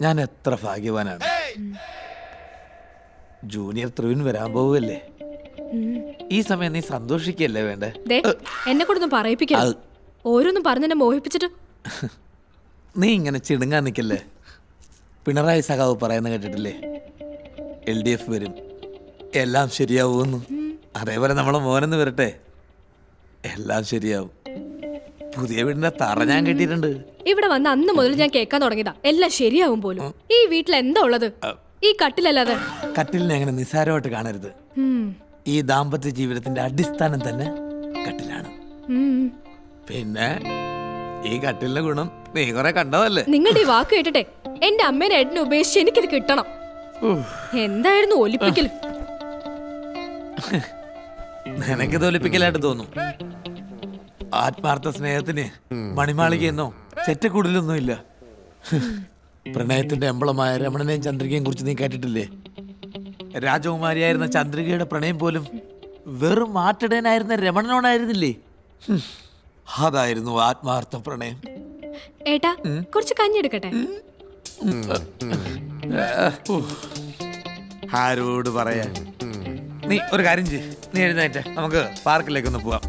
ഞാൻ എത്ര ഭാഗ്യവാനാണ്. ജൂനിയർ ത്രിവിൻ വരാൻ പോവുകയല്ലേ. ഈ സമയം നീ സന്തോഷിക്കല്ലേ വേണ്ടേ? എന്നെ കൊണ്ടൊന്നും പറയിപ്പിക്കരുത്. ഓരോന്നും പറഞ്ഞെന്നെ മോഹിപ്പിച്ചിട്ട്. നീ ഇങ്ങനെ ചിടുങ്ങാൻ നിൽക്കല്ലേ. പിണറായി സഖാവ് പറയുന്ന കേട്ടിട്ടില്ലേ, LDF വരും, എല്ലാം ശരിയാവുമെന്ന്. അതേപോലെ നമ്മളെ മോനെന്ന് വരട്ടെ, എല്ലാം ശരിയാവും. പുതിയ വീടിന്റെ തറ ഞാൻ കെട്ടിയിട്ടുണ്ട്. ഇവിടെ വന്ന അന്ന് മുതൽ ഞാൻ കേൾക്കാൻ തുടങ്ങിയതാ എല്ലാം ശരിയാവും പോലും. ഈ വീട്ടിൽ എന്താ ഉള്ളത്? ഈ കട്ടിലല്ലാതെ. കട്ടിലിനെ അങ്ങനെ നിസ്സാരമായിട്ട് കാണരുത്. ഈ ദാമ്പത്യ ജീവിതത്തിന്റെ അടിസ്ഥാനം തന്നെ കട്ടിലാണ്. പിന്നെ ഈ കട്ടിലിന്റെ ഗുണം നീ കുറെ കണ്ടതല്ലേ. നിങ്ങളുടെ ഈ വാക്ക് കേട്ടിട്ടെ എന്റെ അമ്മേനെ ഏട്ടനെ ഉപേക്ഷിച്ച് എനിക്കിത് കിട്ടണം. എന്തായിരുന്നു ഒലിപ്പിക്കൽ? നിനക്കിത് ഒലിപ്പിക്കലായിട്ട് തോന്നും. ആത്മാർത്ഥ സ്നേഹത്തിന് മണിമാളികയെന്നോ ചെറ്റക്കൂടലൊന്നുമില്ല. പ്രണയത്തിന്റെ എംബ്ലമായ രമണനെയും ചന്ദ്രികയും കുറിച്ച് നീ കേട്ടിട്ടില്ലേ? രാജകുമാരിയായിരുന്ന ചന്ദ്രികയുടെ പ്രണയം പോലും വെറും ആട്ടിടയനായിരുന്ന രമണനോടായിരുന്നില്ലേ? അതായിരുന്നു ആത്മാർത്ഥ പ്രണയം. ഏട്ടാ കുറച്ച് കഞ്ഞി എടുക്കട്ടെ. ആരോട് പറയാ. നീ ഒരു കാര്യം ചെയ്യ്, നീ എഴുന്നേറ്റ് നമുക്ക് പാർക്കിലേക്കൊന്ന് പോവാം.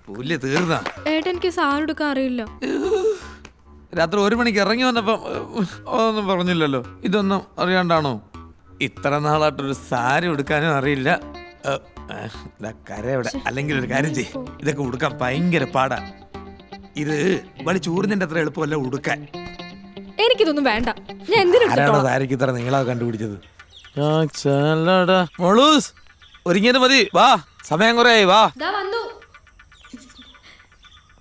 പുല്ല് തീർന്ന ഏട്ടാ എനിക്ക് സാരി എടുക്കാൻ അറിയില്ല. രാത്രി 1 മണിക്ക് ഇറങ്ങി വന്നപ്പം ഒന്നും പറഞ്ഞില്ലല്ലോ. ഇതൊന്നും അറിയാണ്ടാണോ? ഇത്ര നാളായിട്ടൊരു സാരി ഉടുക്കാനും അറിയില്ല. കരയുടെ അല്ലെങ്കിൽ ഒരു കാര്യം ചെയ്യ്, ഇതൊക്കെ ഉടുക്കാൻ ഭയങ്കര പാടാ. ഇത് വലിച്ചൂറിന്റെ അത്ര എളുപ്പമല്ല ഉടുക്കാൻ. എനിക്കിതൊന്നും വേണ്ട. ഞാൻ എന്തിനാണ് സാരിക്ക് ഇത്ര നീളാ കണ്ടുപിടിച്ചത്? ഒരുങ്ങിയത് മതി, വാ, സമയം കുറേ വാ.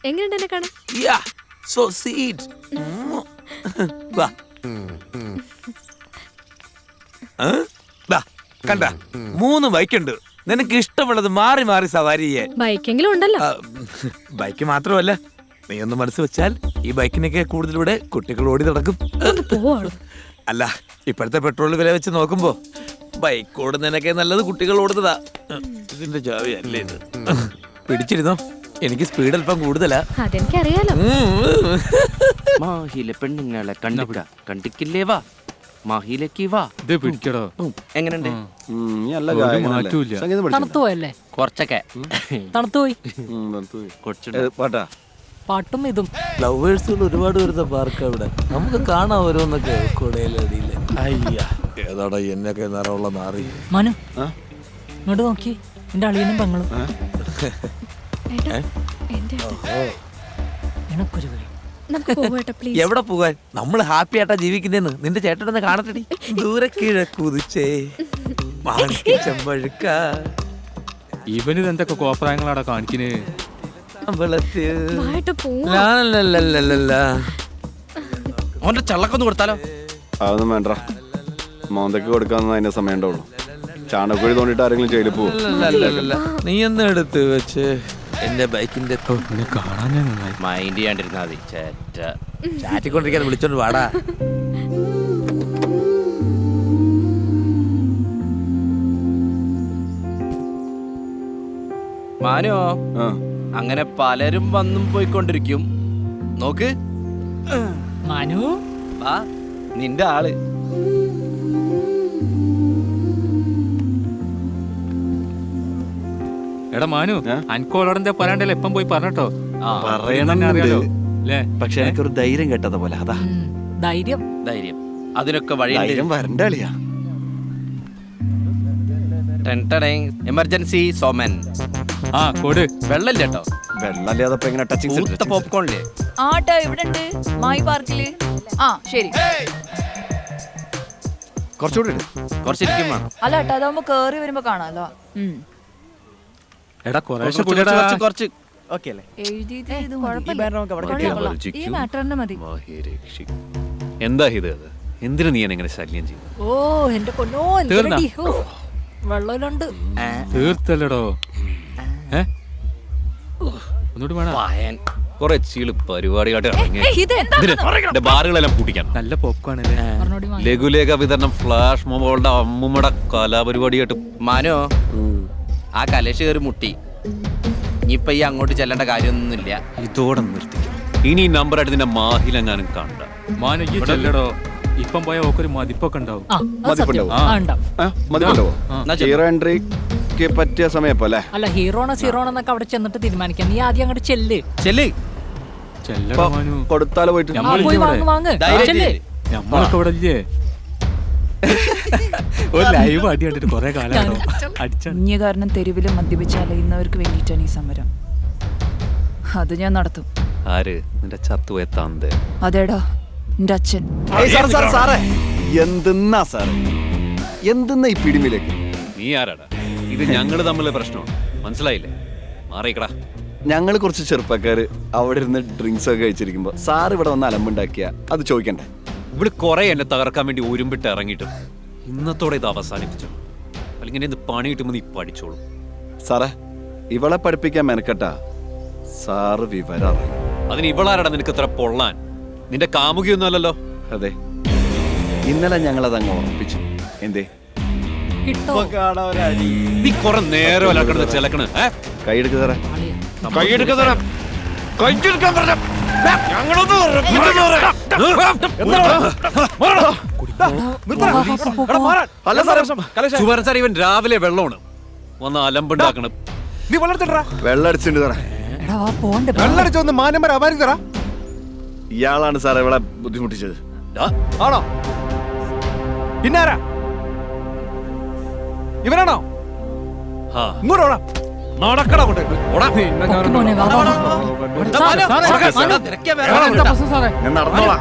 എങ്ങനെയുണ്ട് എന്നെ കാണാൻ? So sweet. കണ്ട 3 ബൈക്കുണ്ട്. നിനക്ക് ഇഷ്ടമുള്ളത് മാറി മാറി സവാരി ചെയ്യാൻ. ബൈക്കെങ്കിലും ഉണ്ടല്ലോ. ബൈക്ക് മാത്രമല്ല, നീ ഒന്ന് മനസ്സ് വെച്ചാൽ ഈ ബൈക്കിനൊക്കെ കൂടുതലൂടെ കുട്ടികൾ ഓടി നടക്കും. അല്ല, ഇപ്പോഴത്തെ പെട്രോൾ വില വെച്ച് നോക്കുമ്പോ ബൈക്ക് ഓടുന്നതിനൊക്കെ നല്ലത് കുട്ടികൾ ഓടുന്നതാ. ഇതിന്റെ ചാവി അല്ലേ ഇത്? പിടിച്ചിരുന്നോ, എനിക്ക് സ്പീഡ് അല്പം കൂടുതലാ. അതെനിക്കറിയാലോ. മാഹിയിലെ പെണ്ണുങ്ങളെ കണ്ടിക്കില്ലേ വാ, മാഹിയിലേക്ക് വാ. എങ്ങനെയുണ്ട്? തണുത്തുപോയല്ലേ? കുറച്ചൊക്കെ തണുത്തുപോയി. പാട്ടും ഇതും ലവേഴ്സുകൾ ഒരുപാട് വരുന്ന പാർക്ക് അവിടെ. നമുക്ക് കാണാം ഓരോന്നൊക്കെ കുടയിലടിയില്. അയ്യ, ഏതാടാ എന്നൊക്കെ നിറമുള്ള നാറി. മനു ഇങ്ങോട്ട് നോക്കി, എന്റെ അളിയനും പെങ്ങളും. എവിടെ പോകാൻ? നമ്മള് ഹാപ്പി ആയിട്ടാ ജീവിക്കുന്നേന്ന് നിന്റെ ചേട്ടനൊന്ന് കാണട്ടെടി. ദൂരെ കിഴക്കുതിച്ചേ ചെമ്പഴുക്ക. ഇവന് എന്തൊക്കെ കോപ്രായങ്ങളാടാ കാണിക്കുന്നേ. അവന്റെ ചള്ളക്കൊന്ന് കൊടുത്താലോ? അതൊന്നും വേണ്ട, മോന്തയ്ക്ക് കൊടുക്കാന്ന് അതിന്റെ സമയം ഉണ്ടാവുള്ളൂ. ചാണകക്കുഴി തോണ്ടിട്ട് ആരെങ്കിലും ജയിലിൽ പോകും. നീ ഒന്ന് എടുത്ത് വെച്ച് എന്റെ ബൈക്കിന്റെ കാണാൻ മൈൻഡ് ചെയ്യാണ്ടിരുന്നാ മതി. ചാറ്റിക്കൊണ്ടിരിക്കാൻ വിളിച്ചോണ്ട് വാടാ. മാനോ, അങ്ങനെ പലരും വന്നും പോയിക്കൊണ്ടിരിക്കും. നോക്ക് മനു, വാ, നിന്റെ ആള്. എടാ മാനു, അൻകോളോടെ പറയാണ്ടല്ലേ എപ്പം പോയി പറഞ്ഞോ. അറിയാലോ, പക്ഷെ എനിക്കൊരു ധൈര്യം കേട്ടത് പോലെ. അതാ ധൈര്യം ധൈര്യം അതിനൊക്കെ വഴി വരണ്ട അളിയാ. എമർജൻസി സോമൻ. ആ കൊടു. വെള്ളമില്ല കേട്ടോ. വെള്ളമില്ലാതെ എങ്ങനെ ടച്ചിങ് പോപ്കോണില്ലേ? ആട്ടോ ഇവിടെ ഉണ്ട്, മായി പാർക്കില്. ആ ശരി, കുറച്ചുകൂടി കുറച്ചിരിക്കും വേണം. അല്ല കേട്ടോ, അതാവുമ്പോ കേറി വരുമ്പോ കാണാലോ. എടാ കുറച്ച് ഓക്കെ അല്ലേ? ഈ മാറ്ററിന് മതി. എന്താ ഇത്? എന്തിനു നീ എങ്ങനെ ശല്യം ചെയ്യും? ഓ എന്റെ പൊന്നോ, വെള്ളമില്ലാണ്ട് തീർത്തല്ലടോ. ഒന്നുകൂടി വേണം. കുറെ ചീള് പരിപാടിയായിട്ട് ഇറങ്ങി ഇത് എന്തിന്? എന്റെ ബാറുകളെല്ലാം പൂട്ടിക്കാൻ നല്ല പോക്കാണല്ലേ ലഘുലേഖ വിതരണം ഫ്ലാഷ് മൊബൈളുടെ അമ്മുമ്മയുടെ കലാപരിപാടിയായിട്ട് മാനോ ആ കലേഷ് കയറി മുട്ടി ഇനിയിപ്പൊ ഈ അങ്ങോട്ട് ചെല്ലേണ്ട കാര്യമൊന്നുമില്ല. ഇതോടെ നിർത്തിക്കും. ഇനി ഈ നമ്പറായിട്ട് നിന്റെ മാഹിലെങ്ങാനും കണ്ട മാനു ഈ ചെല്ലടോ. ഇപ്പം പോയ ഓക്കൊരു മതിപ്പൊക്കെ ഉണ്ടാവും. ആ അത് സത്യം. ആ ഉണ്ടാവും. മതിപ്പുണ്ടാവോ എന്നാ ചെല്ലു. ഹീറോ എൻട്രിക്ക് പറ്റിയ സമയപ്പോ അല്ലേ? അല്ല ഹീറോണോ സീറോണെന്നൊക്കെ അവിടെ ചെന്നിട്ട് തീരുമാനിക്കാം. നീ ആദ്യം അങ്ങോട്ട് ചെല്ല്. ചെല്ല്. ചെല്ലടോ മാനു. കൊടുത്താലോ പോയിട്ട് ആ നമ്മളില്ലേ പോയി ഇവിടെ? വാങ്ങ് ധൈര്യം ചെല്ല്. ചെല്ല്. നമ്മളൊക്കെ ഇവിടെ ഇല്ലേ? ഒരു ലൈവ് അടി കണ്ടിട്ട് കൊറേ കാലമാണോ അടിച്ചാണ്. കുഞ്ഞ് കാരണം തെരുവിൽ മദ്യപിച്ച് അലയുന്നവർക്ക് വേണ്ടിയിട്ടാണ് ഈ സമരം. അത് ഞാൻ നടത്തും. ആര് നിന്റെ ചത്തുപോയ തന്ത്? അതേടാ എന്റെ അച്ഛൻ. സാറേ എന്തെന്നാ സാറേ എന്തെന്നാ ഈ പിടിമിലേക്ക്? നീ ആരാടാ? ഇത് ഞങ്ങള് തമ്മിലുള്ള പ്രശ്നമാണ്, മനസ്സിലായില്ലേ? മാറിക്കടാ. ഞങ്ങൾ കുറച്ച് ചെറുപ്പക്കാര് അവിടെ ഇരുന്ന് ഡ്രിങ്ക്സ് ഒക്കെ കഴിച്ചിരിക്കുമ്പോ സാർ ഇവിടെ വന്ന് അലമ്പുണ്ടാക്കിയ അത് ചോദിക്കണ്ടേ? ഇവിടെ കുറെ എന്നെ തകർക്കാൻ വേണ്ടി ഒരുമ്പിട്ട് ഇറങ്ങിയിട്ടും ഇന്നത്തോടെ ഇത് അവസാനിപ്പിച്ചു. അല്ലെങ്കിൽ ഇത് പണി കിട്ടുമ്പോൾ നീ പഠിച്ചോളൂ. സാറേ ഇവളെ പഠിപ്പിക്കാൻ മെനക്കെട്ടാ സാറ് വിവരം അറിയും. അതിന് ഇവളാരടാ നിനക്ക് ഇത്ര പൊള്ളാൻ? നിന്റെ കാമുകിയൊന്നും അല്ലല്ലോ. അതെ ഇന്നലെ ഞങ്ങളത് അങ്ങ് ഉറപ്പിച്ചു. എന്തേ കിട്ടോ നീ കുറെ നേരം അല്ല കിടന്ന് ചിലക്കണ്. കൈയെടുക്ക് സാറേ. അല്ല സാർ, ഇവൻ രാവിലെ വെള്ളമാണ് വന്ന് അലമ്പുണ്ടാക്കണം. വെള്ളം അടിച്ചിട്ടുണ്ട് സാറേ. എടാ വാ പോണ്ടേ. ഇയാളാണ് സാറേ ഇവിടെ ബുദ്ധിമുട്ടിച്ചത്. ആണോ? പിന്നാരാ? ഇവനാണോ? ആ, ഇങ്ങോട്ട് നടക്കട കൊണ്ട് പൊക്കി മോനെ, വാ, വാ, വാ. മാനോ, സാറേ, സാറേ, മാനു. തിരക്കിയ വേറെ ആളുണ്ട്. ഞാൻ നടന്നോളാം.